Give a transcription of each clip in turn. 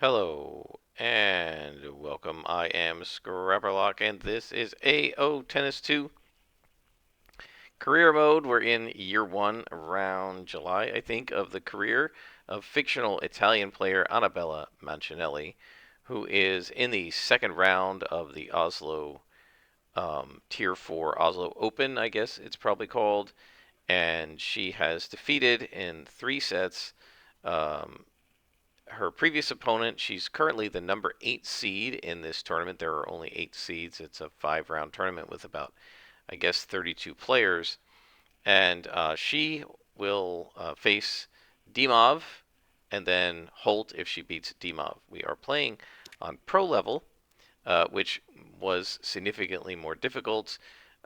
Hello and welcome. I am Scrapperlock and this is AO Tennis 2 career mode. We're in year one, around July, I think, of the career of fictional Italian player Anabella Mancinelli, who is in the second round of the Oslo Tier 4 Oslo Open, I guess it's probably called. And she has defeated in 3 sets um, her previous opponent. She's currently the number 8 seed in this tournament. There are only 8 seeds. It's a 5 round tournament with about, I guess, 32 players. And she will face Dimov and then Holt if she beats Dimov. We are playing on pro level, which was significantly more difficult.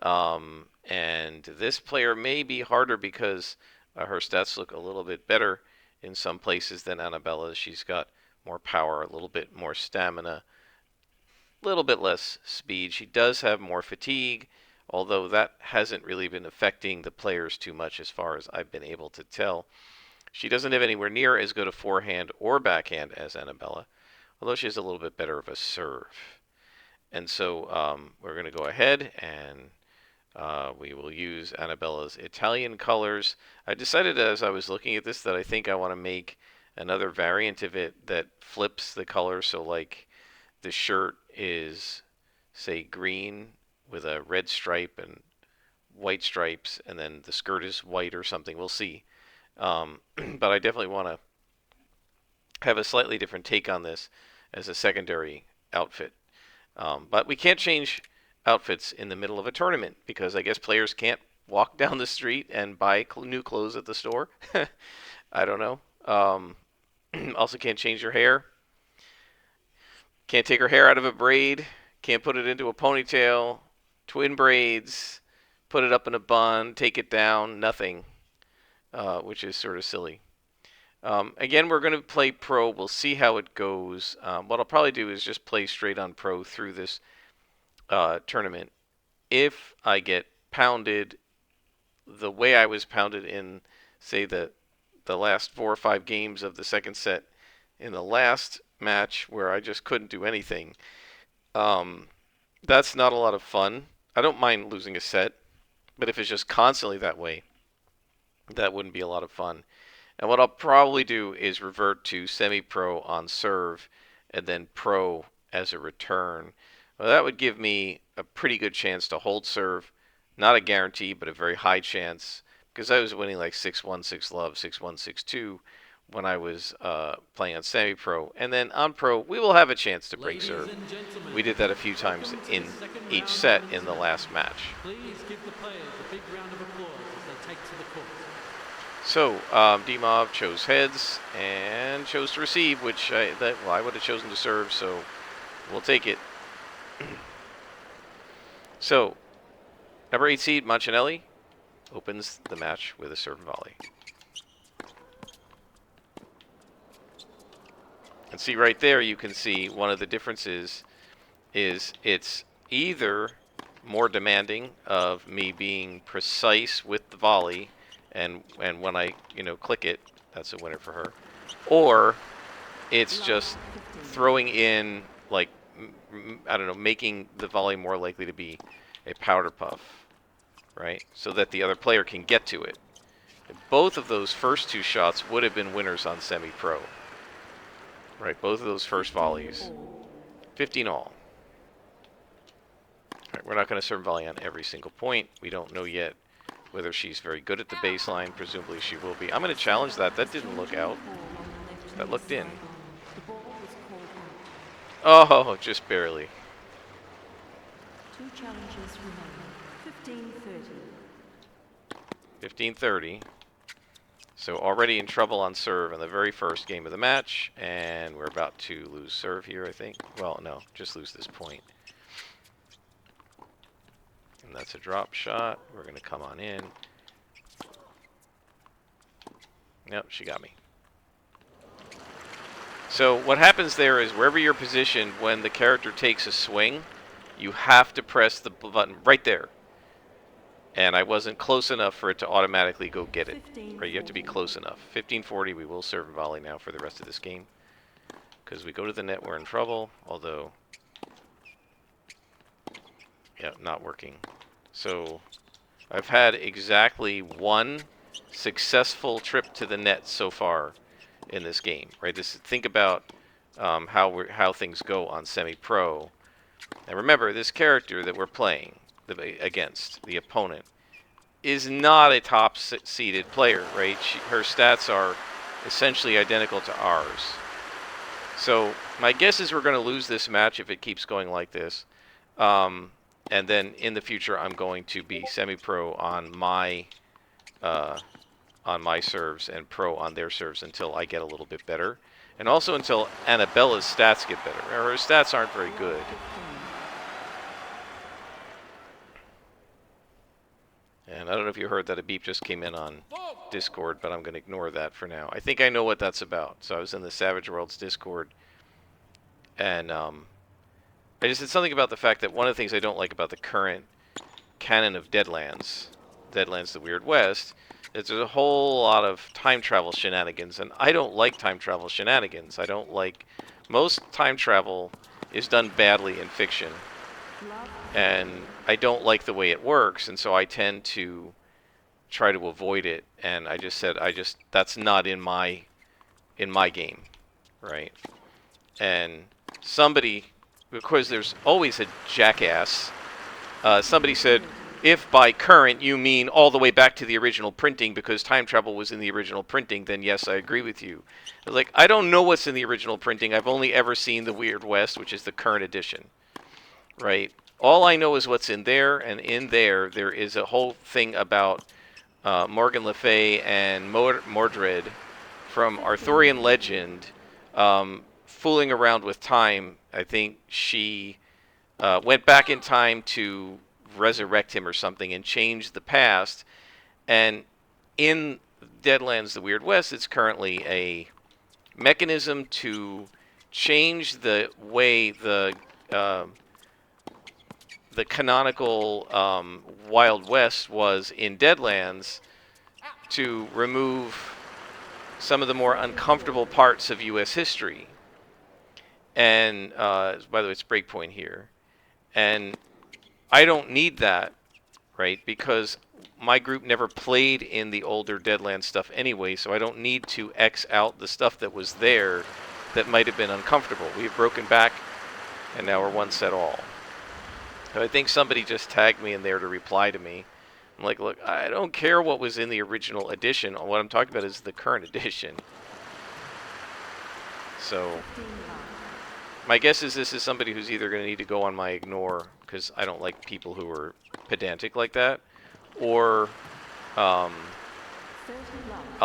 And this player may be harder because her stats look a little bit better in some places than Annabella's. She's got more power, a little bit more stamina, a little bit less speed. She does have more fatigue, although that hasn't really been affecting the players too much as far as I've been able to tell. She doesn't have anywhere near as good a forehand or backhand as Anabella, although she has a little bit better of a serve. And so we're going to go ahead and we will use Annabella's Italian colors. I decided as I was looking at this that I think I want to make another variant of it that flips the color. So like the shirt is, say, green with a red stripe and white stripes, and then the skirt is white or something. We'll see. But I definitely want to have a slightly different take on this as a secondary outfit. But we can't change outfits in the middle of a tournament because I guess players can't walk down the street and buy new clothes at the store. I don't know. Also, can't change your hair. Can't take her hair out of a braid. Can't put it into a ponytail. Twin braids. Put it up in a bun. Take it down. Nothing. Which is sort of silly. Again, we're going to play pro. We'll see how it goes. What I'll probably do is just play straight on pro through this tournament. If I get pounded the way I was pounded in, say, the last 4 or 5 games of the second set in the last match where I just couldn't do anything, that's not a lot of fun. I don't mind losing a set, but if it's just constantly that way, that wouldn't be a lot of fun. And what I'll probably do is revert to semi-pro on serve and then pro as a return. Well, that would give me a pretty good chance to hold serve. Not a guarantee, but a very high chance, because I was winning like 6-1, 6-love, 6-1, 6-2 when I was playing on semi-pro. And then on pro, we will have a chance to break serve. We did that a few times in each set in the last match. Please give the players a big round of applause as they take to the court. So, Dimov chose heads and chose to receive, which I would have chosen to serve, so we'll take it. So, number 8 seed Mancinelli opens the match with a serve volley. And see right there, you can see one of the differences is it's either more demanding of me being precise with the volley, and when I click it, that's a winner for her, or it's just throwing in, like, I don't know, making the volley more likely to be a powder puff, right? So that the other player can get to it. Both of those first 2 shots would have been winners on semi-pro. Right, both of those first volleys. 15 all. Right, we're not going to serve volley on every single point. We don't know yet whether she's very good at the baseline. Presumably she will be. I'm going to challenge that. That didn't look out. That looked in. Oh, just barely. 2 challenges remaining. 15-30. 15-30. So already in trouble on serve in the very first game of the match, and we're about to lose serve here, I think. Well, no, just lose this point. And that's a drop shot. We're going to come on in. Nope, she got me. So what happens there is wherever you're positioned, when the character takes a swing, you have to press the button right there. And I wasn't close enough for it to automatically go get it. Right, you have to be close enough. 15-40, we will serve and volley now for the rest of this game. because we go to the net, we're in trouble. Although, yeah, not working. So I've had exactly one successful trip to the net so far in this game. Right. Think about how things go on semi-pro. And remember, this character that we're playing against, the opponent, is not a top-seeded player, right? Her stats are essentially identical to ours. So my guess is we're going to lose this match if it keeps going like this. And then in the future, I'm going to be semi-pro on my serves and pro on their serves until I get a little bit better. And also until Anabella's stats get better. Her stats aren't very good. And I don't know if you heard that a beep just came in on Discord, but I'm going to ignore that for now. I think I know what that's about. So I was in the Savage Worlds Discord, and I just said something about the fact that one of the things I don't like about the current canon of Deadlands the Weird West, is there's a whole lot of time travel shenanigans, and I don't like time travel shenanigans. I don't like... Most time travel is done badly in fiction, and I don't like the way it works, and so I tend to try to avoid it. And I just said, that's not in my game, right? And somebody, because there's always a jackass, somebody said, if by current you mean all the way back to the original printing because time travel was in the original printing, then yes, I agree with you. I was like, I don't know what's in the original printing. I've only ever seen the Weird West, which is the current edition, right? All I know is what's in there, and in there is a whole thing about Morgan Le Fay and Mordred from Arthurian legend fooling around with time. I think she went back in time to resurrect him or something and change the past. And in Deadlands the Weird West, it's currently a mechanism to change the way the canonical Wild West was in Deadlands to remove some of the more uncomfortable parts of U.S. history. And by the way, it's breakpoint here. And I don't need that, right? Because my group never played in the older Deadlands stuff anyway, so I don't need to X out the stuff that was there that might have been uncomfortable. We've broken back, and now we're one set all. So I think somebody just tagged me in there to reply to me. I'm like, look, I don't care what was in the original edition. What I'm talking about is the current edition. So my guess is this is somebody who's either going to need to go on my ignore, because I don't like people who are pedantic like that, or I'll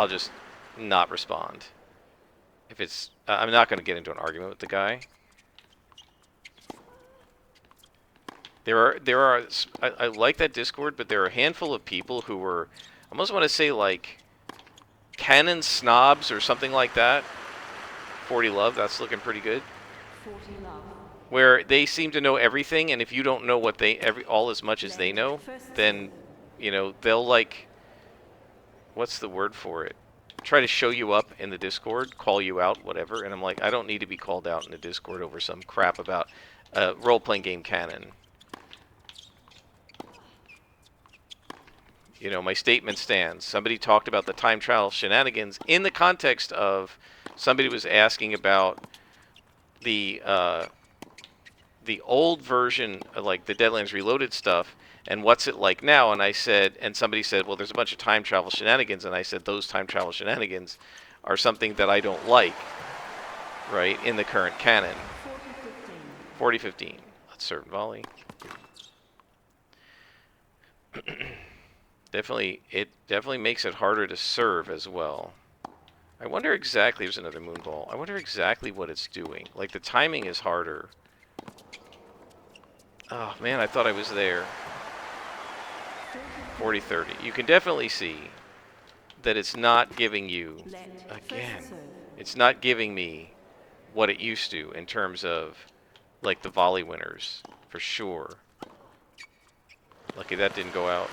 just not respond. If it's, I'm not going to get into an argument with the guy. I like that Discord, but there are a handful of people who were, I almost want to say like, canon snobs or something like that. 40 love, that's looking pretty good. Where they seem to know everything, and if you don't know what all as much as they know, then, you know, they'll like, what's the word for it? Try to show you up in the Discord, call you out, whatever, and I'm like, I don't need to be called out in the Discord over some crap about role-playing game canon. You know, my statement stands. Somebody talked about the time travel shenanigans in the context of somebody was asking about the old version of like the Deadlands Reloaded stuff and what's it like now. And I said, and somebody said, well, there's a bunch of time travel shenanigans. And I said, those time travel shenanigans are something that I don't like, right, in the current canon. 40-15. Let's serve volley. It definitely makes it harder to serve as well. I wonder exactly, there's another moonball. I wonder exactly what it's doing. Like, the timing is harder. Oh, man, I thought I was there. 40-30. You can definitely see that it's not giving you, again, it's not giving me what it used to in terms of, like, the volley winners, for sure. Lucky that didn't go out.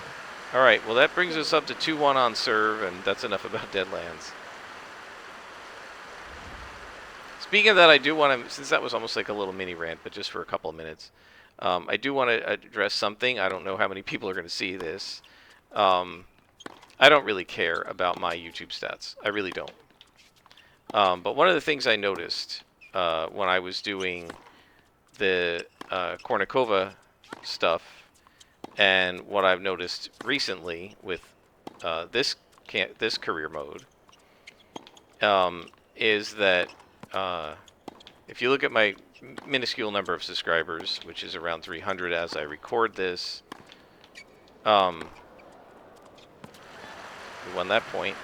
All right, well, that brings us up to 2-1 on serve, and that's enough about Deadlands. This Speaking of that, I do want to, since that was almost like a little mini rant, but just for a couple of minutes, I do want to address something. I don't know how many people are going to see this. Um, I don't really care about my YouTube stats. I really don't. But one of the things I noticed when I was doing the Kornikova stuff, and what I've noticed recently with this career mode, is that if you look at my minuscule number of subscribers, which is around 300 as I record this, we won that point.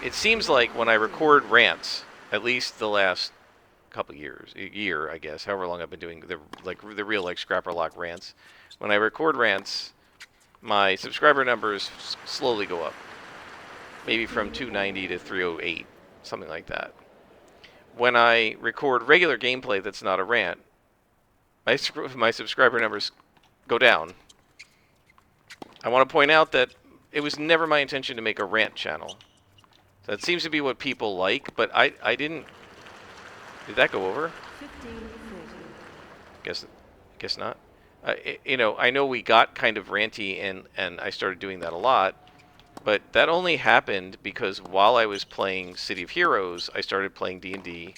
It seems like when I record rants, at least the last couple years, a year, I guess, however long I've been doing the real like Scrapper Lock rants, when I record rants, my subscriber numbers slowly go up, maybe from 290 to 308, something like that. When I record regular gameplay that's not a rant, my subscriber numbers go down. I want to point out that it was never my intention to make a rant channel. That seems to be what people like, but I didn't. Did that go over? 15-40. Guess not. I know we got kind of ranty, and I started doing that a lot, but that only happened because while I was playing City of Heroes, I started playing D&D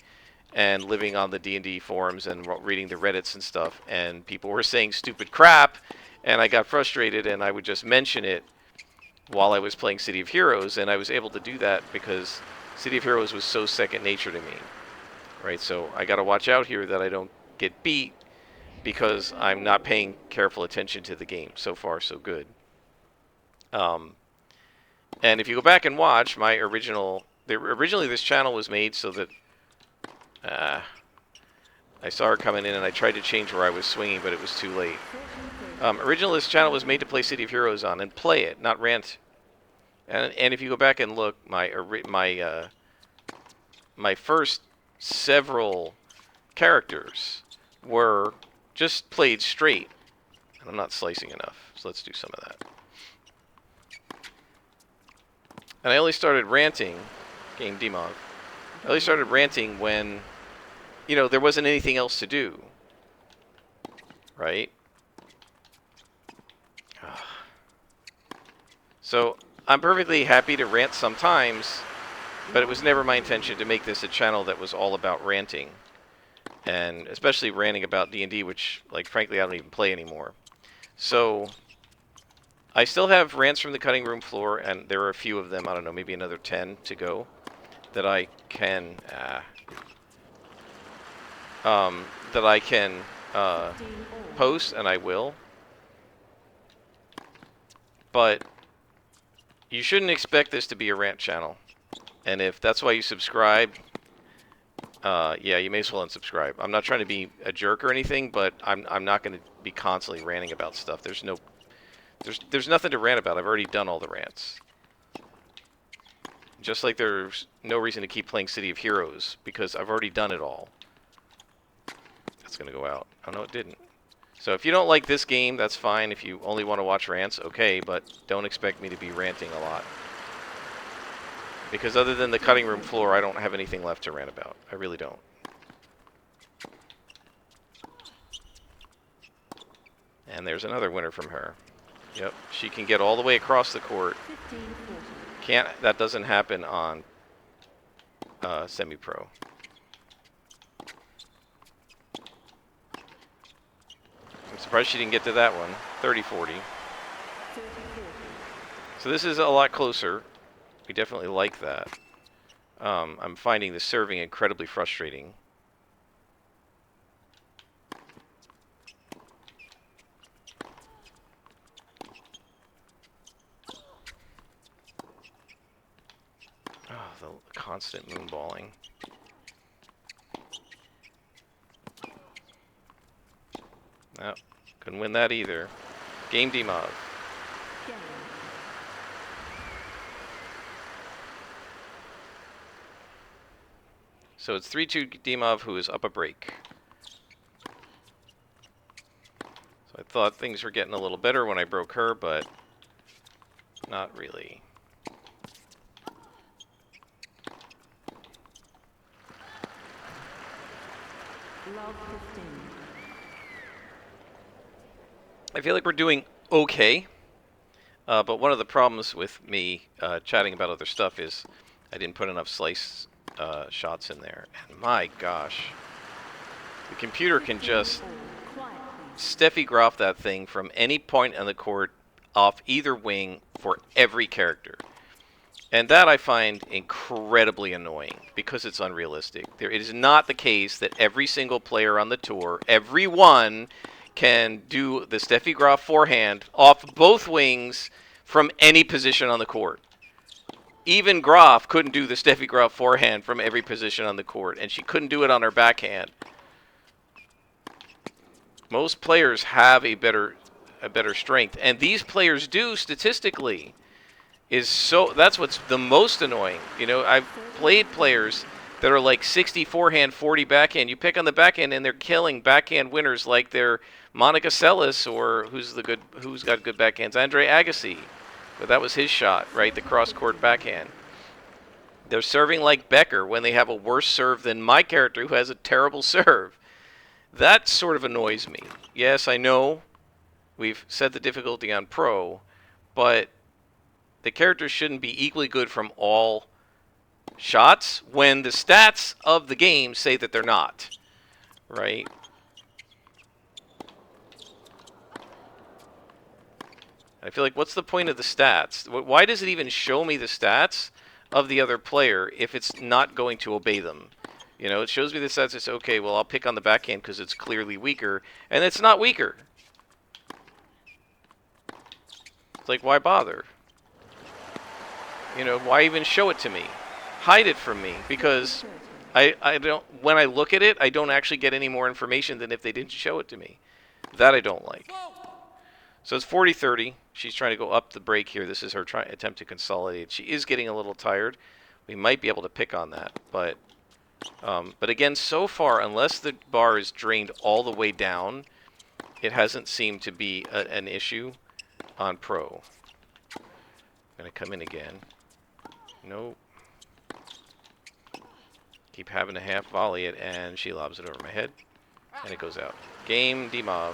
and living on the D&D forums and reading the Reddits and stuff, and people were saying stupid crap, and I got frustrated, and I would just mention it while I was playing City of Heroes, and I was able to do that because City of Heroes was so second nature to me, right? So I got to watch out here that I don't get beat because I'm not paying careful attention to the game. So far, so good. And if you go back and watch my originally this channel was made so that I saw her coming in and I tried to change where I was swinging, but it was too late. Originally, this channel was made to play City of Heroes on and play it, not rant. And if you go back and look, my first several characters were just played straight. And I'm not slicing enough, so let's do some of that. And I only started ranting, game Dimov. I only started ranting when, there wasn't anything else to do. Right? So, I'm perfectly happy to rant sometimes, but it was never my intention to make this a channel that was all about ranting. And especially ranting about D&D, which, frankly, I don't even play anymore. So, I still have rants from the cutting room floor, and there are a few of them, I don't know, maybe another 10 to go, that I can, post, and I will. But you shouldn't expect this to be a rant channel. And if that's why you subscribe, yeah, you may as well unsubscribe. I'm not trying to be a jerk or anything, but I'm not going to be constantly ranting about stuff. There's nothing to rant about. I've already done all the rants. Just like there's no reason to keep playing City of Heroes, because I've already done it all. That's going to go out. Oh, no, it didn't. So if you don't like this game, that's fine. If you only want to watch rants, okay, but don't expect me to be ranting a lot. Because other than the cutting room floor, I don't have anything left to rant about. I really don't. And there's another winner from her. Yep, she can get all the way across the court. That doesn't happen on semi-pro. I'm surprised she didn't get to that one. 30-40. So this is a lot closer. We definitely like that. I'm finding the serving incredibly frustrating. Oh, the constant moonballing. No, couldn't win that either. Game Dimov. So it's 3-2 Dimov, who is up a break. So I thought things were getting a little better when I broke her, but not really. Love 15. I feel like we're doing okay. But one of the problems with me chatting about other stuff is I didn't put enough slice shots in there. And my gosh, the computer can 15 just all. Quiet, please. Steffi Graf that thing from any point on the court off either wing for every character. And that I find incredibly annoying because it's unrealistic. It is not the case that every single player on the tour, everyone, can do the Steffi Graf forehand off both wings from any position on the court. Even Graf couldn't do the Steffi Graf forehand from every position on the court, and she couldn't do it on her backhand. Most players have a better strength, and these players do statistically. That's what's the most annoying. You know, I've played players that are like 60 forehand, 40 backhand. You pick on the backhand, and they're killing backhand winners like they're Monica Seles or who's got good backhands, Andre Agassi. But that was his shot, right? The cross court backhand. They're serving like Becker when they have a worse serve than my character who has a terrible serve. That sort of annoys me. Yes, I know we've set the difficulty on pro, but the characters shouldn't be equally good from all shots when the stats of the game say that they're not, right? I feel like what's the point of the stats? Why does it even show me the stats of the other player if it's not going to obey them? You know, it shows me the stats. It's okay, well, I'll pick on the backhand because it's clearly weaker, and it's not weaker. It's like, why bother? You know, why even show it to me? Hide it from me, because I don't. When I look at it, I don't actually get any more information than if they didn't show it to me. That I don't like. So it's 40-30. She's trying to go up the break here. This is her attempt to consolidate. She is getting a little tired. We might be able to pick on that, but again, so far, unless the bar is drained all the way down, it hasn't seemed to be an issue on pro. I'm gonna come in again. Nope. Keep having to half volley it, and she lobs it over my head, and it goes out. Game, Dimov,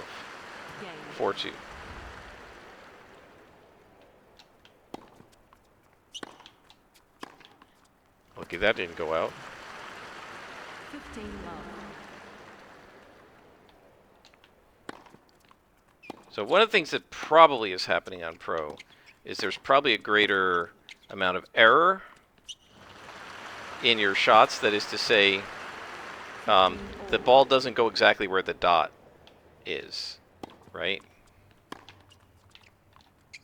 4-2. Okay, that didn't go out. 15 love. So one of the things that probably is happening on pro is there's probably a greater amount of error in your shots. That is to say, the ball doesn't go exactly where the dot is, right?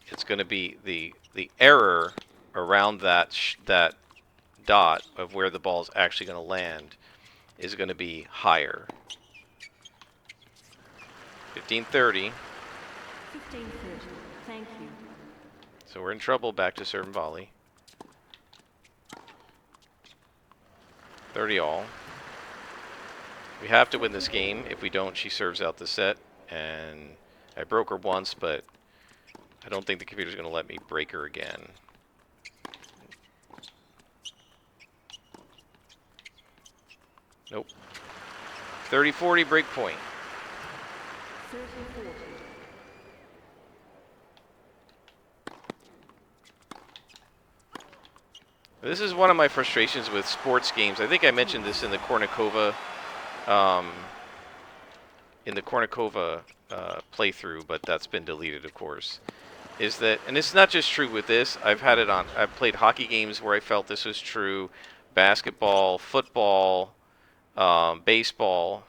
It's going to be the error around that dot of where the ball is actually going to land is going to be higher. 15-30. 15-30. Thank you. So we're in trouble. Back to serve and volley. 30 all. We have to win this game. If we don't, she serves out the set. And I broke her once, but I don't think the computer's going to let me break her again. Nope. 30-40 break point. 30-40. This is one of my frustrations with sports games. I think I mentioned this in the Kornikova playthrough, but that's been deleted, of course. Is that, and it's not just true with this. I've played hockey games where I felt this was true, basketball, football, baseball,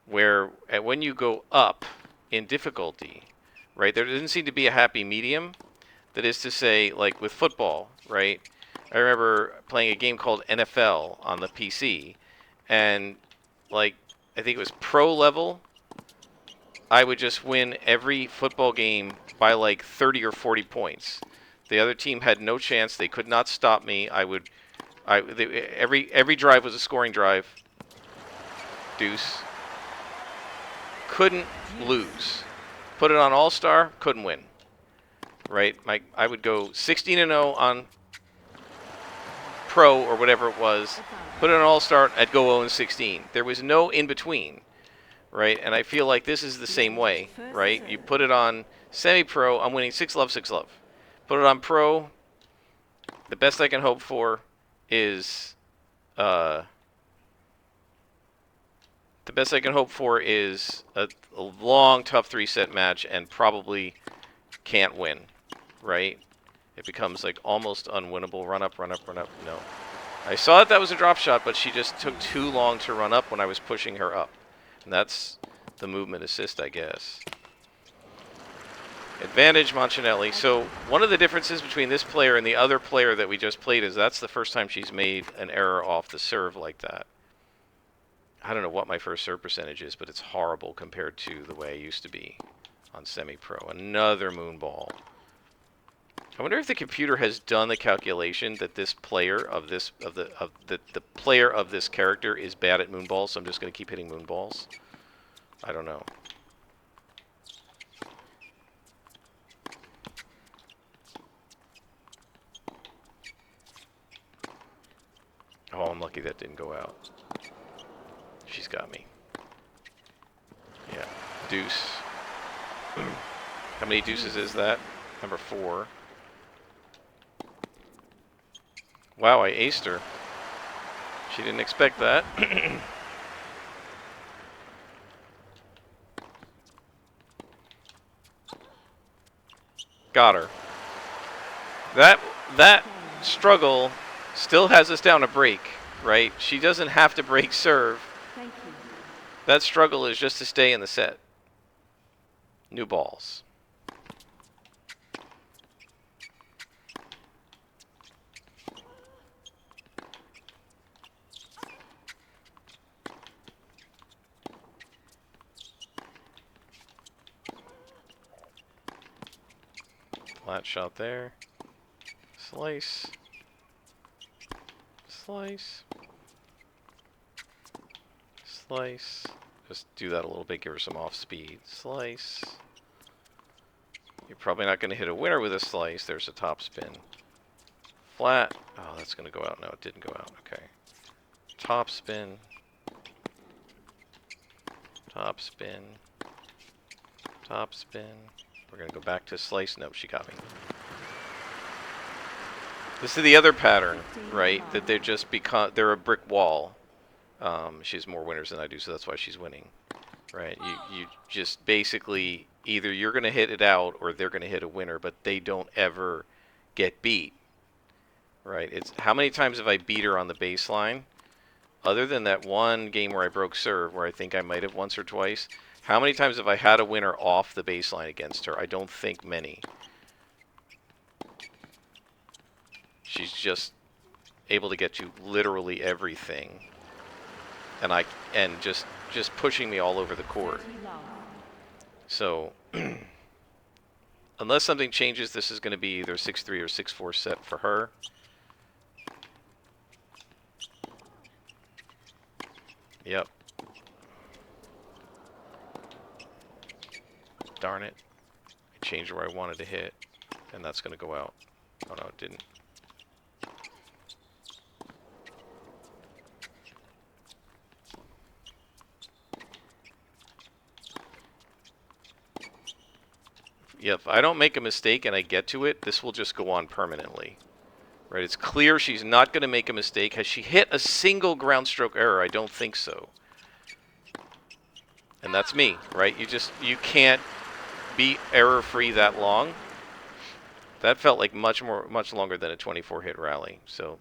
where when you go up in difficulty, right, there doesn't seem to be a happy medium. That is to say, like with football, right? I remember playing a game called NFL on the PC, and like I think it was pro level, I would just win every football game by like 30 or 40 points. The other team had no chance. They could not stop me. Every drive was a scoring drive. Deuce. Couldn't lose. Put it on All-Star, couldn't win. Right? I would go 16-0 on pro or whatever it was, put it on all-star, I'd go 0-16. There was no in-between, right? And I feel like this is the same way, right? You put it on semi-pro, I'm winning 6-love, 6-love. Put it on pro, the best I can hope for is a long, tough 3-set match and probably can't win, right? It becomes like almost unwinnable. Run up, run up, run up. No. I saw that was a drop shot, but she just took too long to run up when I was pushing her up. And that's the movement assist, I guess. Advantage Mancinelli. So one of the differences between this player and the other player that we just played is that's the first time she's made an error off the serve like that. I don't know what my first serve percentage is, but it's horrible compared to the way I used to be on semi-pro. Another moon ball. I wonder if the computer has done the calculation that this player of this the player of this character is bad at moon balls, so I'm just going to keep hitting moon balls. I don't know. Oh, I'm lucky that didn't go out. She's got me. Yeah. Deuce. How many deuces is that? Number 4. Wow, I aced her. She didn't expect that. Got her. That struggle still has us down a break, right? She doesn't have to break serve. Thank you. That struggle is just to stay in the set. New balls. Flat shot there. Slice. Slice. Slice. Just do that a little bit, give her some off speed. Slice. You're probably not going to hit a winner with a slice. There's a top spin. Flat. Oh, that's going to go out. No, it didn't go out. Okay. Top spin. Top spin. Top spin. We're going to go back to slice. Nope, she got me. This is the other pattern, right? That they're a brick wall. She has more winners than I do, so that's why she's winning. Right? You just basically either you're going to hit it out or they're going to hit a winner, but they don't ever get beat. Right? It's how many times have I beat her on the baseline? Other than that one game where I broke serve, where I think I might have once or twice, how many times have I had a winner off the baseline against her? I don't think many. She's just able to get you literally everything, and just pushing me all over the court. So unless something changes, this is going to be either 6-3 or 6-4 set for her. Yep. Darn it. I changed where I wanted to hit, and that's going to go out. Oh no, it didn't. Yeah, if I don't make a mistake and I get to it, this will just go on permanently. Right? It's clear she's not going to make a mistake. Has she hit a single ground stroke error? I don't think so. And that's me, right? You can't be error-free that long. That felt like much longer than a 24-hit rally. So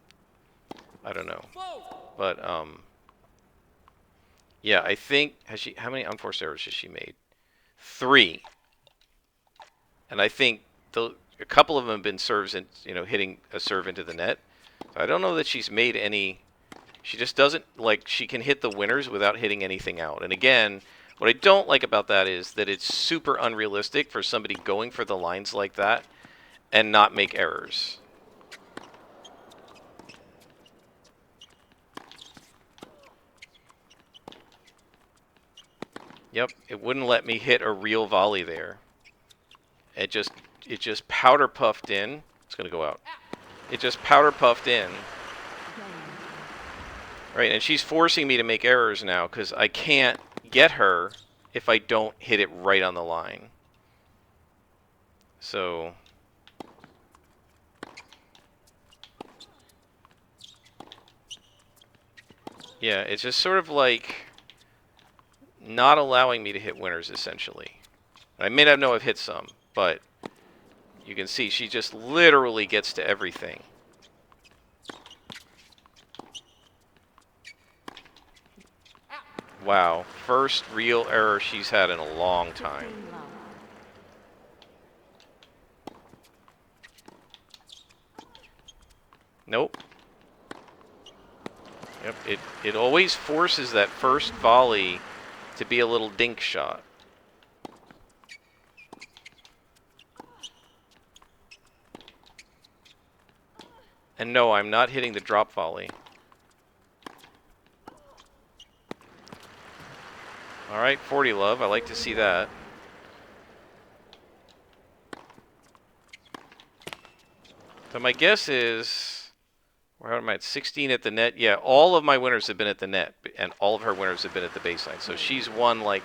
I don't know. But yeah, I think how many unforced errors has she made? 3. And I think a couple of them have been serves in, hitting a serve into the net. So I don't know that she's made any. She just doesn't, she can hit the winners without hitting anything out. And again, what I don't like about that is that it's super unrealistic for somebody going for the lines like that and not make errors. Yep, it wouldn't let me hit a real volley there. It just powder puffed in. It's going to go out. It just powder puffed in. Right, and she's forcing me to make errors now because I can't get her if I don't hit it right on the line. So yeah, it's just sort of like not allowing me to hit winners, essentially. I may not know I've hit some, but you can see she just literally gets to everything. Wow, first real error she's had in a long time. 15 love. Nope. Yep, it always forces that first volley to be a little dink shot. And no, I'm not hitting the drop volley. Alright, 40 love. I like to see that. So my guess is, where am I at? 16 at the net. Yeah, all of my winners have been at the net, and all of her winners have been at the baseline. So she's won like,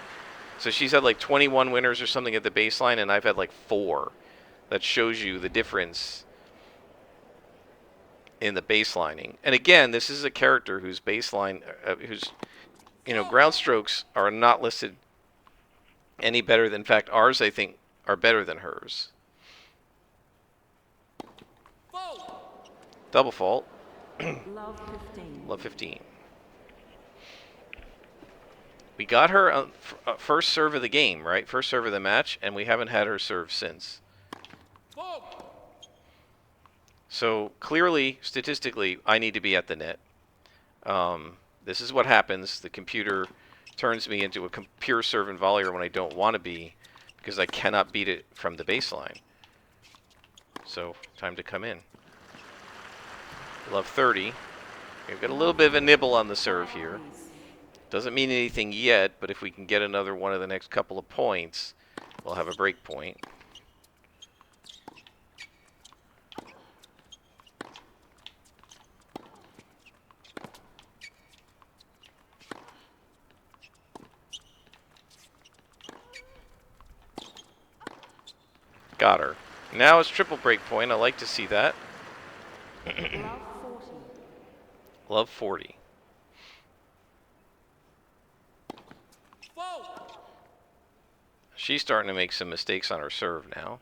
so she's had like 21 winners or something at the baseline, and I've had like 4. That shows you the difference in the baselining. And again, this is a character whose baseline, whose ground strokes are not listed any better than. In fact, ours I think are better than hers. Double fault. Love 15. Love 15. We got her first serve of the game, right? First serve of the match, and we haven't had her serve since. So clearly, statistically, I need to be at the net. This is what happens. The computer turns me into a pure serve and volleyer when I don't want to be, because I cannot beat it from the baseline. So, time to come in. Love 30. We've got a little bit of a nibble on the serve here. Doesn't mean anything yet, but if we can get another one of the next couple of points, we'll have a break point. Got her. Now it's triple break point. I like to see that. Love 40. Love 40. She's starting to make some mistakes on her serve now.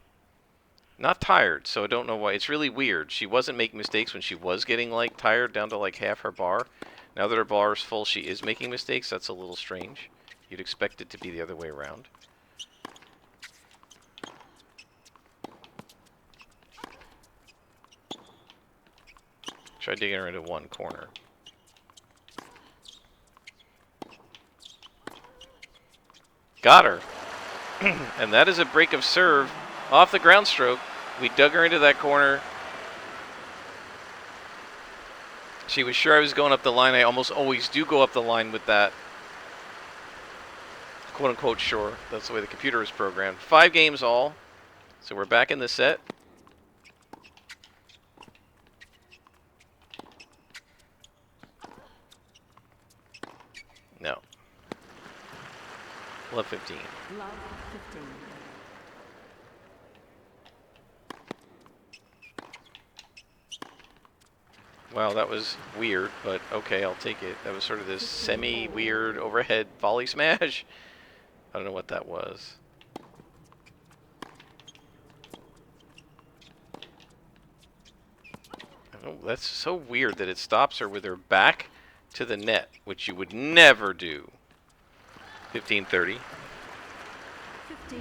Not tired, so I don't know why. It's really weird. She wasn't making mistakes when she was getting like tired, down to like half her bar. Now that her bar is full, she is making mistakes. That's a little strange. You'd expect it to be the other way around. Try digging her into one corner. Got her. And that is a break of serve off the ground stroke. We dug her into that corner. She was sure I was going up the line. I almost always do go up the line with that. Quote unquote sure. That's the way the computer is programmed. 5 games all. So we're back in the set. No. Love 15. Love 15. Wow, that was weird, but okay, I'll take it. That was sort of this semi-weird overhead volley smash. I don't know what that was. Oh, that's so weird that it stops her with her back to the net, which you would never do. 15-30. 15-30.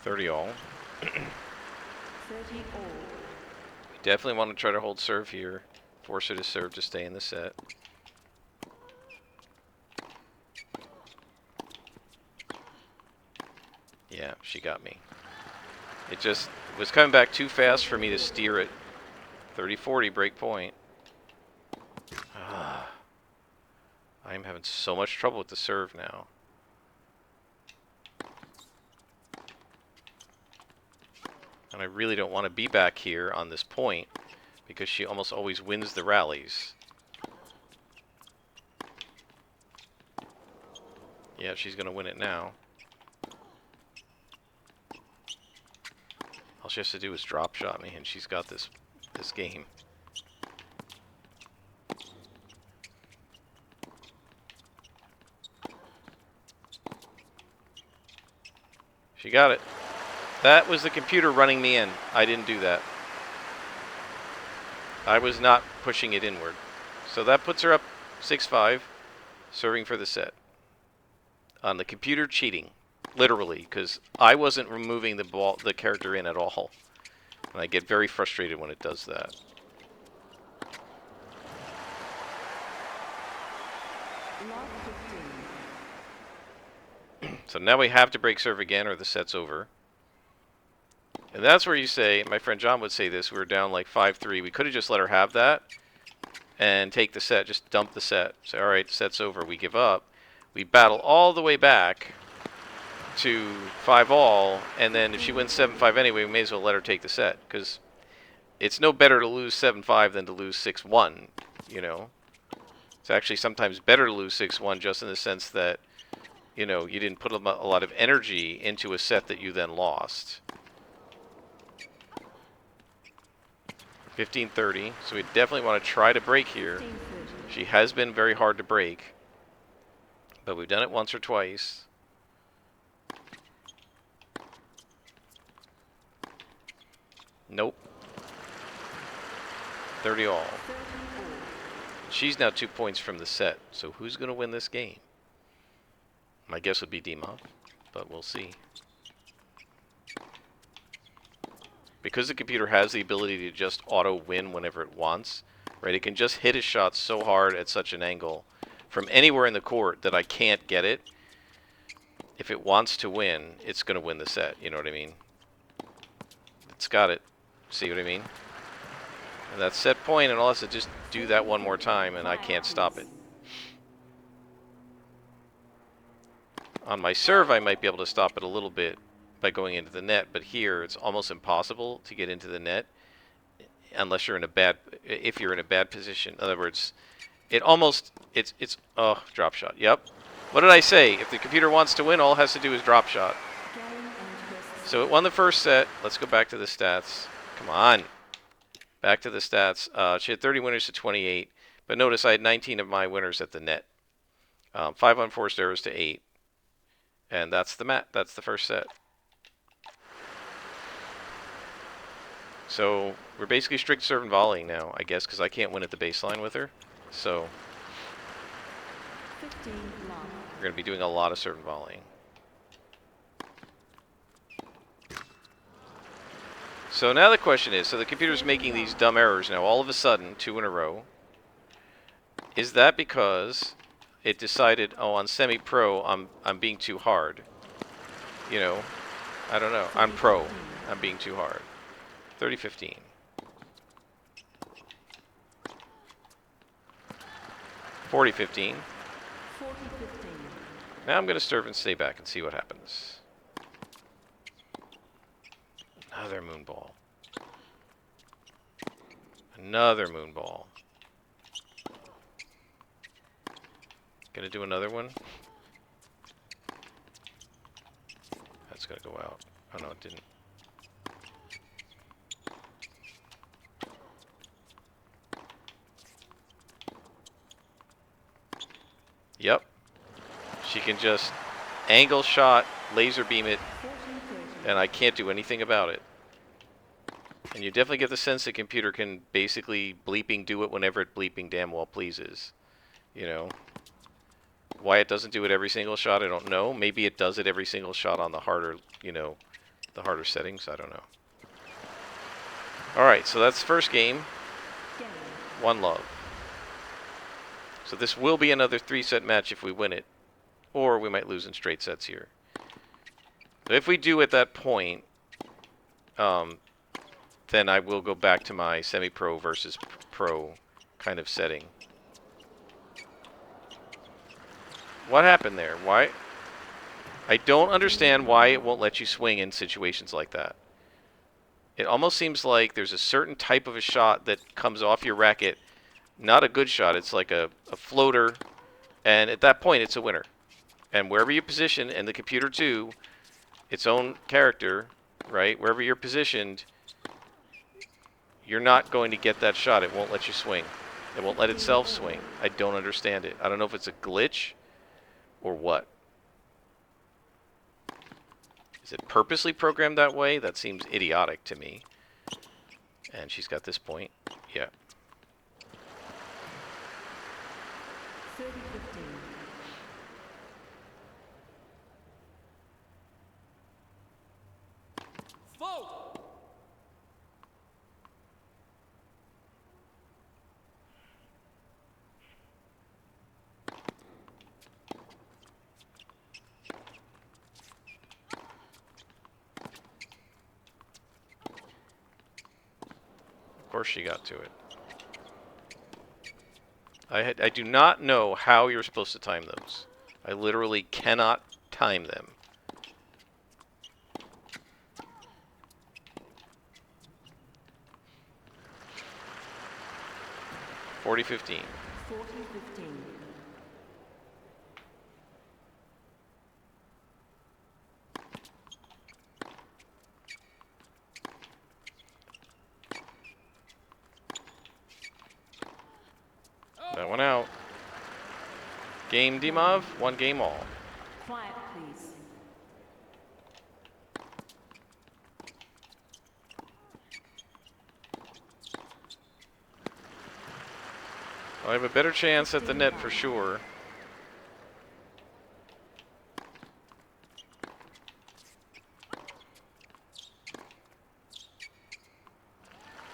30 all. 30 all. Definitely want to try to hold serve here. Force her to serve to stay in the set. Yeah, she got me. It just was coming back too fast for me to steer it. 30-40 break point. I'm having so much trouble with the serve now. And I really don't want to be back here on this point because she almost always wins the rallies. Yeah, she's going to win it now. All she has to do is drop shot me, and she's got this game. She got it. That was the computer running me in. I didn't do that. I was not pushing it inward. So that puts her up 6-5, serving for the set. On the computer cheating, literally, because I wasn't removing the character in at all. And I get very frustrated when it does that. Love 15. So now we have to break serve again or the set's over. And that's where you say, my friend John would say this, we were down like 5-3. We could have just let her have that and take the set, just dump the set. Say, all right, the set's over, we give up. We battle all the way back to 5-all, and then if she wins 7-5 anyway, we may as well let her take the set, because it's no better to lose 7-5 than to lose 6-1, you know. It's actually sometimes better to lose 6-1 just in the sense that, you know, you didn't put a lot of energy into a set that you then lost. 15-30, so we definitely want to try to break here. 15-30. She has been very hard to break, but we've done it once or twice. Nope. 30-all. 30-all. She's now 2 points from the set, so who's going to win this game? My guess would be Dimov, but we'll see. Because the computer has the ability to just auto-win whenever it wants, right? It can just hit a shot so hard at such an angle from anywhere in the court that I can't get it. If it wants to win, it's going to win the set, you know what I mean? It's got it. See what I mean? And that set point, and all has to just do that one more time, and I can't stop it. On my serve, I might be able to stop it a little bit by going into the net, but here it's almost impossible to get into the net unless you're in a bad, if you're in a bad position. In other words, oh, drop shot. Yep. What did I say? If the computer wants to win, all it has to do is drop shot. Game and versus. So it won the first set. Let's go back to the stats. Come on. Back to the stats. She had 30 winners to 28, but notice I had 19 of my winners at the net. 5 unforced errors to 8. And that's the first set. So we're basically strict serve and volleying now, I guess, because I can't win at the baseline with her. So 15 love. we're going to be doing a lot of serve and volleying. So now the question is, so the computer's making these dumb errors now all of a sudden, 2 in a row. Is that because it decided, oh, on semi-pro, I'm being too hard? You know, I don't know. On pro, I'm being too hard. 30-15. 40-15. 40-15. Now I'm going to serve and stay back and see what happens. Another moon ball. Another moon ball. Gonna do another one. That's gonna go out. Oh no, it didn't. Yep. She can just angle shot, laser beam it, 14-30. and I can't do anything about it. And you definitely get the sense the computer can basically bleeping do it whenever it bleeping damn well pleases. You know? Why it doesn't do it every single shot, I don't know. Maybe it does it every single shot on the harder, you know, the harder settings. I don't know. Alright, so that's the first game. Game. 1 love. So this will be another 3-set match if we win it. Or we might lose in straight sets here. But if we do at that point, then I will go back to my semi-pro versus pro kind of setting. What happened there? Why? I don't understand why it won't let you swing in situations like that. It almost seems like there's a certain type of a shot that comes off your racket. Not a good shot. It's like a floater. And at that point, it's a winner. And wherever you position, and the computer too, its own character, right? Wherever you're positioned, you're not going to get that shot. It won't let you swing. It won't let itself swing. I don't understand it. I don't know if it's a glitch or what. Is it purposely programmed that way? That seems idiotic to me. And she's got this point. Yeah. 30-15. Of course she got to it. I do not know how you're supposed to time those. I literally cannot time them. $40-15. 40-15. That one out. Game Dimov, one game all. Quiet, please. I have a better chance at the net for sure.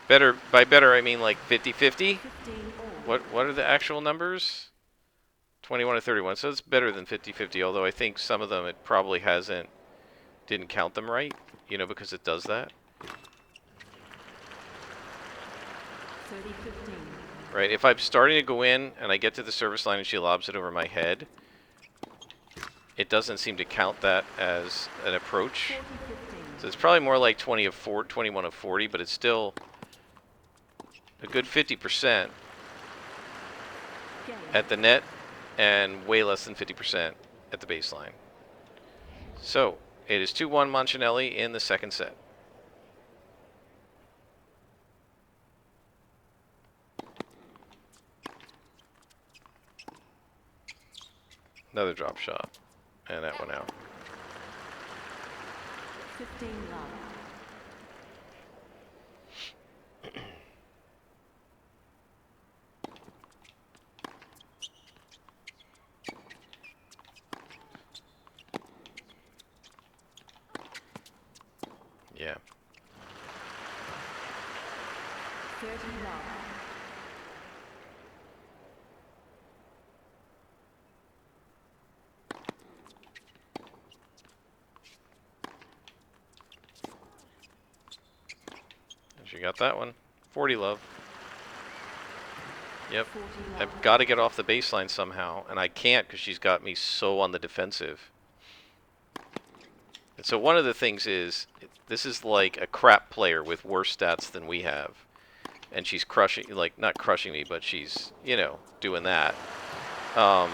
Better, by better I mean like 50-50. 15 all. What are the actual numbers? 21 to 31. So it's better than 50-50, although I think some of them it probably didn't count them right, you know, because it does that. 30-15. Right, if I'm starting to go in and I get to the service line and she lobs it over my head, it doesn't seem to count that as an approach. 40-15. So it's probably more like 21 of 40, but it's still a good 50% Game. at the net and way less than 50% at the baseline. So it is 2-1 Mancinelli in the second set. Another drop shot, and that went out. 15 love. Yeah. 30 love. And she got that one. 40 love. Yep. 40 love. I've got to get off the baseline somehow, and I can't because she's got me so on the defensive. And so one of the things is, this is like a crap player with worse stats than we have. And she's crushing, like, not crushing me, but she's, you know, doing that. Game.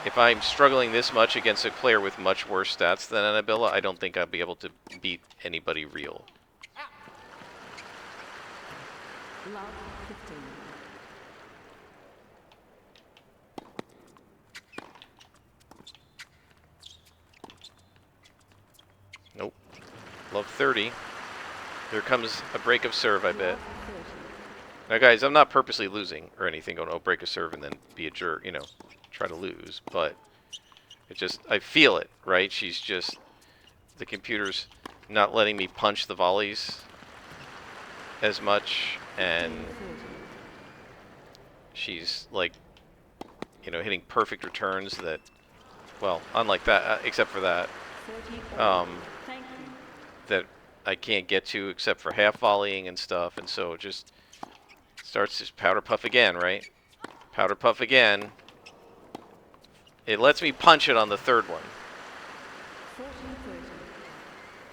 If I'm struggling this much against a player with much worse stats than Anabella, I don't think I'll be able to beat anybody real. Love 15. Nope. Love 30. Here comes a break of serve, I bet. Love 30. Now, guys, I'm not purposely losing or anything, going, oh, break a serve and then be a jerk, you know, try to lose. But it just, I feel it, right? She's just, the computer's not letting me punch the volleys as much, and 30. she's, like, you know, hitting perfect returns that, well, unlike that, except for that, 30 all. Thank you. that I can't get to except for half volleying and stuff, and so it just starts to powder puff again, right? Powder puff again. It lets me punch it on the third one. 14-30.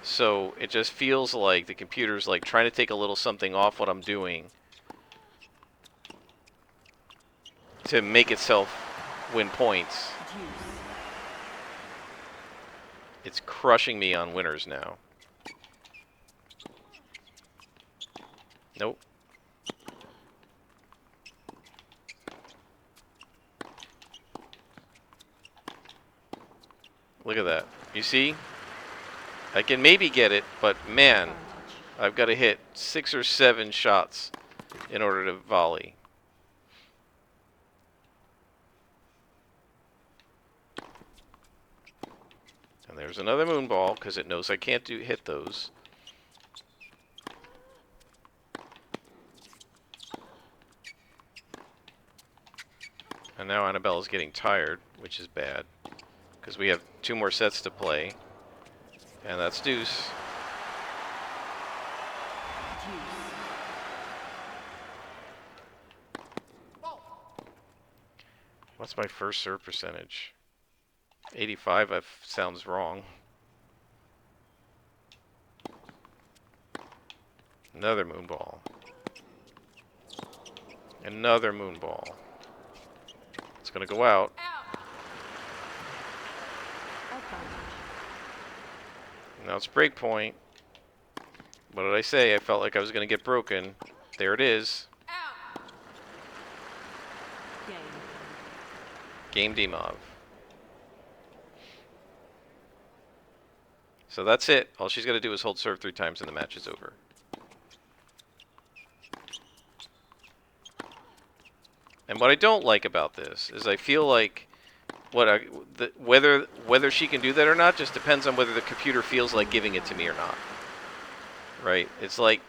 So it just feels like the computer's like trying to take a little something off what I'm doing to make itself win points. Deuce. It's crushing me on winners now. Nope. Look at that. You see? I can maybe get it, but man, Advantage. I've got to hit 6 or 7 shots in order to volley. And there's another moon ball because it knows I can't hit those. And now Annabella's getting tired, which is bad because we have 2 more sets to play. And that's deuce. Deuce. What's my first serve percentage? 85 sounds wrong. Another moon ball. Another moon ball. It's gonna go out. Advantage. Now it's break point. What did I say? I felt like I was gonna get broken. There it is. Game. Game Dimov. So that's it. All she's got to do is hold serve 3 times and the match is over. And what I don't like about this is I feel like whether she can do that or not just depends on whether the computer feels like giving it to me or not. Right? It's like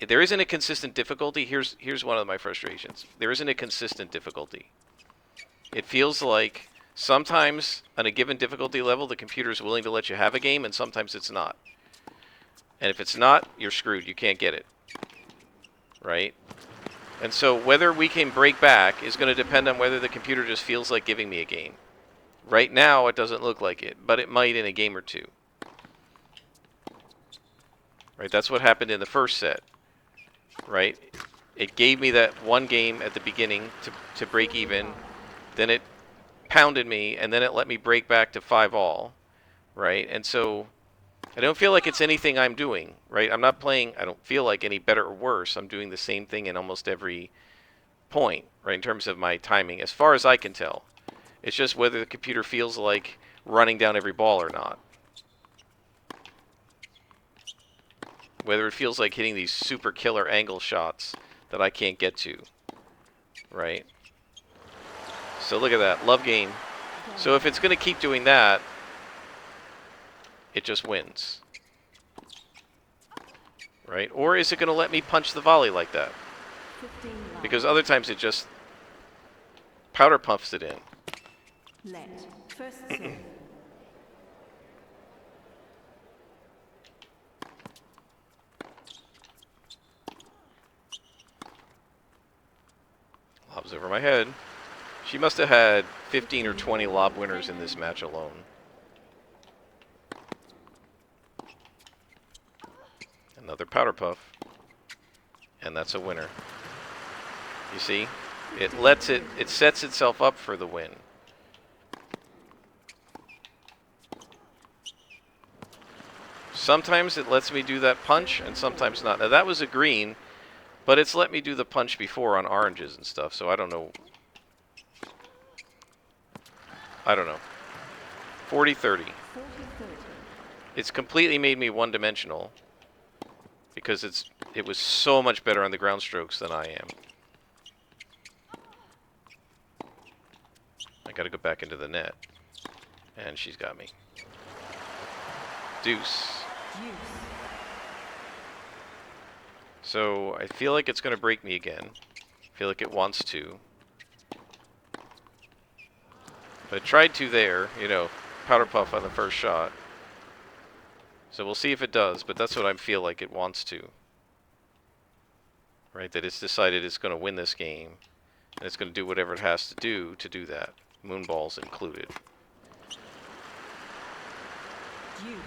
there isn't a consistent difficulty. Here's one of my frustrations. There isn't a consistent difficulty. It feels like sometimes on a given difficulty level the computer is willing to let you have a game and sometimes it's not. And if it's not, you're screwed. You can't get it. Right? And so whether we can break back is going to depend on whether the computer just feels like giving me a game. Right now, it doesn't look like it, but it might in a game or two. Right? That's what happened in the first set. Right? It gave me that one game at the beginning to break even. Then it pounded me, and then it let me break back to 5-all. Right? And so I don't feel like it's anything I'm doing, right? I'm not playing, I don't feel like any better or worse. I'm doing the same thing in almost every point, right, in terms of my timing, as far as I can tell. It's just whether the computer feels like running down every ball or not. Whether it feels like hitting these super killer angle shots that I can't get to, right? So look at that, love game. So if it's going to keep doing that, it just wins. Right? Or is it going to let me punch the volley like that? 15 love. Because other times it just powder puffs it in. Let. First serve. Lobs over my head. She must have had 15 or 20 lob winners in this match alone. Another powder puff. And that's a winner. You see? It sets itself up for the win. Sometimes it lets me do that punch, and sometimes not. Now that was a green, but it's let me do the punch before on oranges and stuff, so I don't know. I don't know. 40-30. 40-30. It's completely made me one-dimensional because it was so much better on the ground strokes than I am. I got to go back into the net. And she's got me. Deuce. Deuce. So I feel like it's going to break me again. I feel like it wants to. But it tried to there, you know, powder puff on the first shot. So we'll see if it does, but that's what I feel like it wants to. Right, that it's decided it's going to win this game. And it's going to do whatever it has to do that. Moonballs included. Deuce.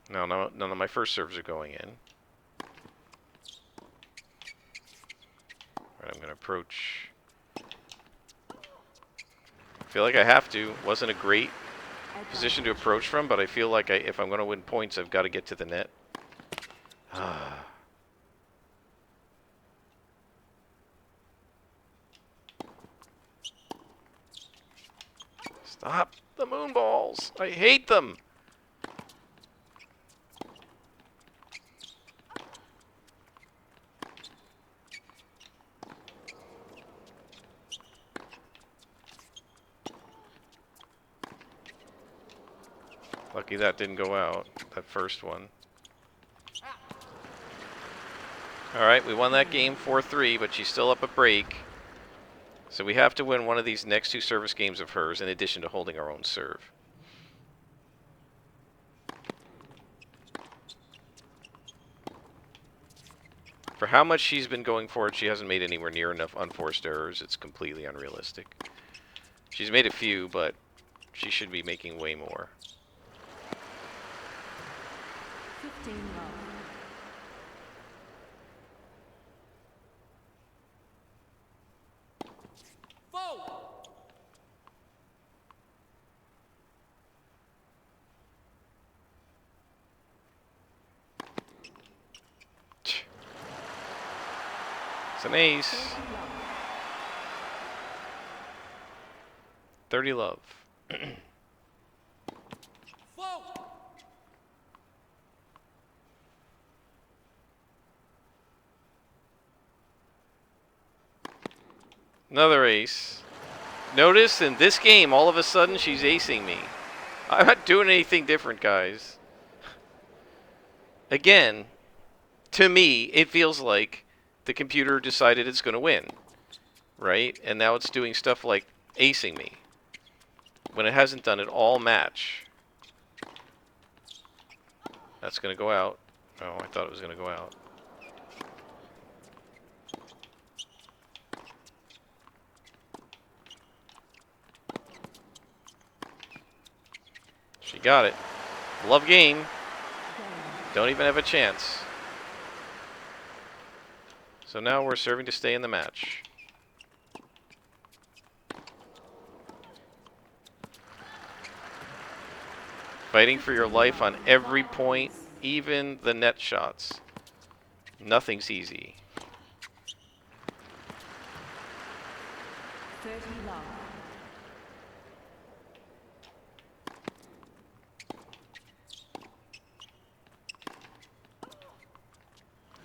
No, no, none of my first serves are going in. Alright, I'm going to approach. I feel like I have to. Wasn't a great position to approach from, but I feel like if I'm going to win points, I've got to get to the net. Stop the moon balls. I hate them. Lucky that didn't go out, that first one. Alright, we won that game 4-3, but she's still up a break. So we have to win one of these next two service games of hers, in addition to holding our own serve. For how much she's been going for it, she hasn't made anywhere near enough unforced errors. It's completely unrealistic. She's made a few, but she should be making way more. 15 love. It's an ace. 30 love. Another ace. Notice in this game, all of a sudden, she's acing me. I'm not doing anything different, guys. Again, to me, it feels like the computer decided it's going to win. Right? And now it's doing stuff like acing me, when it hasn't done it all match. That's going to go out. Oh, I thought it was going to go out. She got it. Love game. Don't even have a chance. So now we're serving to stay in the match. Fighting for your life on every point, even the net shots. Nothing's easy. 30 love.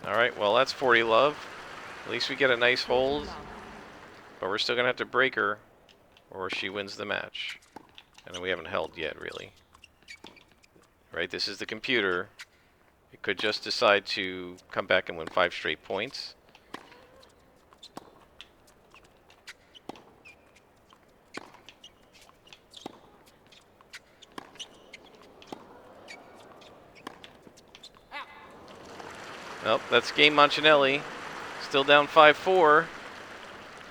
Alright, well that's 40 love. At least we get a nice hold. But we're still going to have to break her, or she wins the match. And we haven't held yet, really. Right, this is the computer. It could just decide to come back and win 5 straight points. Nope, that's game Mancinelli. Still down 5-4.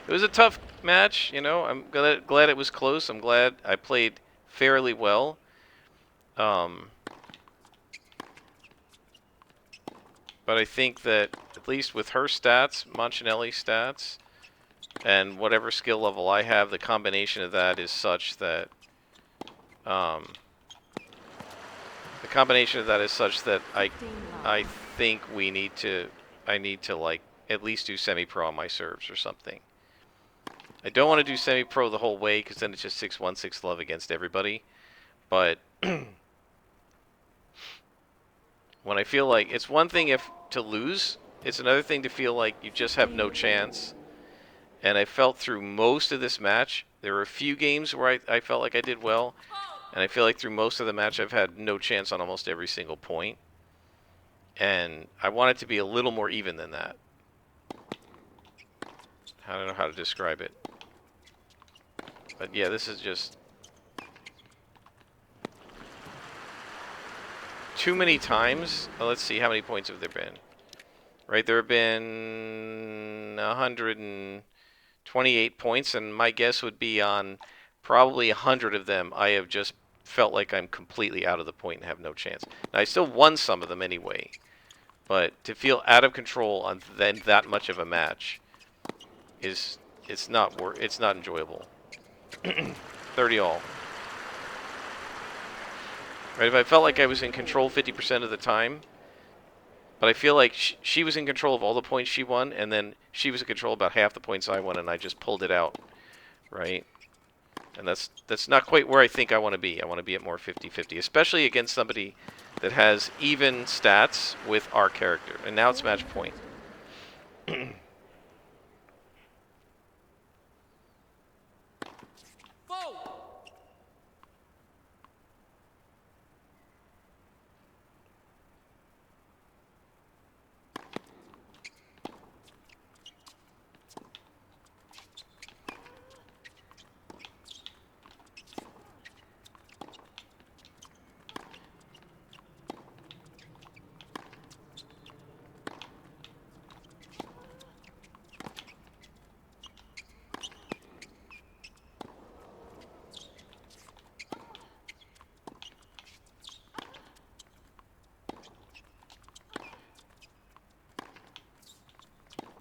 It was a tough match, you know. I'm glad it was close. I'm glad I played fairly well. But I think that, at least with her stats, Mancinelli's stats, and whatever skill level I have, the combination of that is such that I think I need to like at least do semi-pro on my serves or something. I don't want to do semi-pro the whole way because then it's just 6-1, 6 love against everybody. But when I feel like it's one thing if to lose, it's another thing to feel like you just have no chance. And I felt through most of this match, there were a few games where I felt like I did well. And I feel like through most of the match, I've had no chance on almost every single point. And I want it to be a little more even than that. I don't know how to describe it. But yeah, this is just too many times. Well, let's see, how many points have there been? Right, there have been 128 points, and my guess would be on probably 100 of them I have just felt like I'm completely out of the point and have no chance. Now, I still won some of them anyway, but to feel out of control on then that much of a match is it's not enjoyable. 30 all. Right? If I felt like I was in control 50% of the time, but I feel like she was in control of all the points she won, and then she was in control about half the points I won, and I just pulled it out, right? And that's not quite where I think I want to be. I want to be at more 50-50, especially against somebody that has even stats with our character. And now it's match point.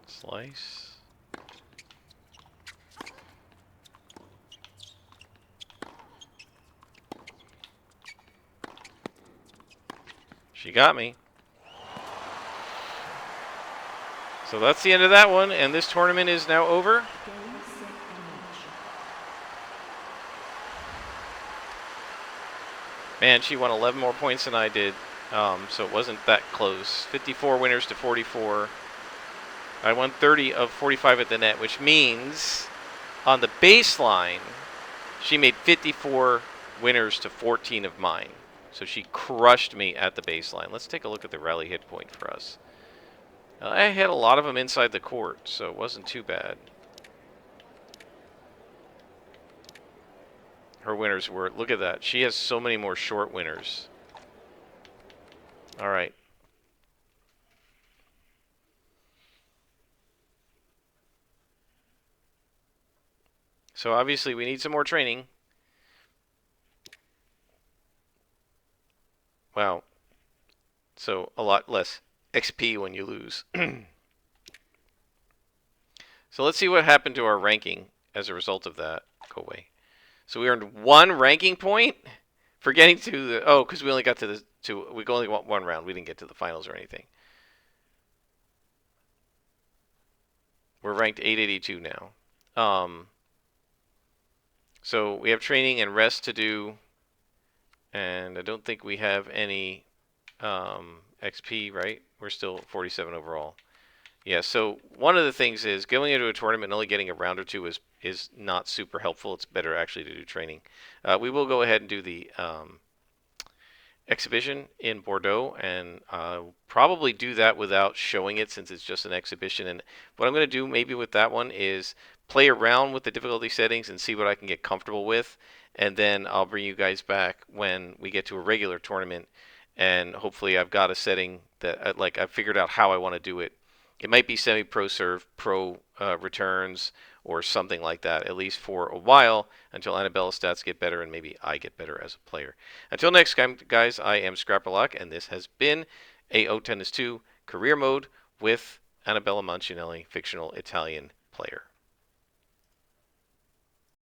Slice. She got me. So that's the end of that one, and this tournament is now over. Man, she won 11 more points than I did, so it wasn't that close. 54 winners to 44. I won 30 of 45 at the net, which means on the baseline, she made 54 winners to 14 of mine. So she crushed me at the baseline. Let's take a look at the rally hit point for us. I had a lot of them inside the court, so it wasn't too bad. Her winners were, look at that. She has so many more short winners. All right. So obviously we need some more training. Wow. So a lot less XP when you lose. So let's see what happened to our ranking as a result of that. Go away. So we earned 1 ranking point for getting to the, oh, because we only got to the, we only got 1 round. We didn't get to the finals or anything. We're ranked 882 now. So we have training and rest to do, and I don't think we have any XP, right? We're still 47 overall. Yeah, so one of the things is going into a tournament and only getting a round or two is not super helpful. It's better actually to do training. We will go ahead and do the exhibition in Bordeaux, and probably do that without showing it since it's just an exhibition. And what I'm going to do maybe with that one is play around with the difficulty settings and see what I can get comfortable with, and then I'll bring you guys back when we get to a regular tournament, and hopefully I've got a setting that like I've figured out how I want to do it. It might be semi-pro serve, pro returns, or something like that, at least for a while, until Anabella's stats get better and maybe I get better as a player. Until next time, guys, I am Scrapperlock, and this has been AO Tennis 2 Career Mode with Anabella Mancinelli, fictional Italian player.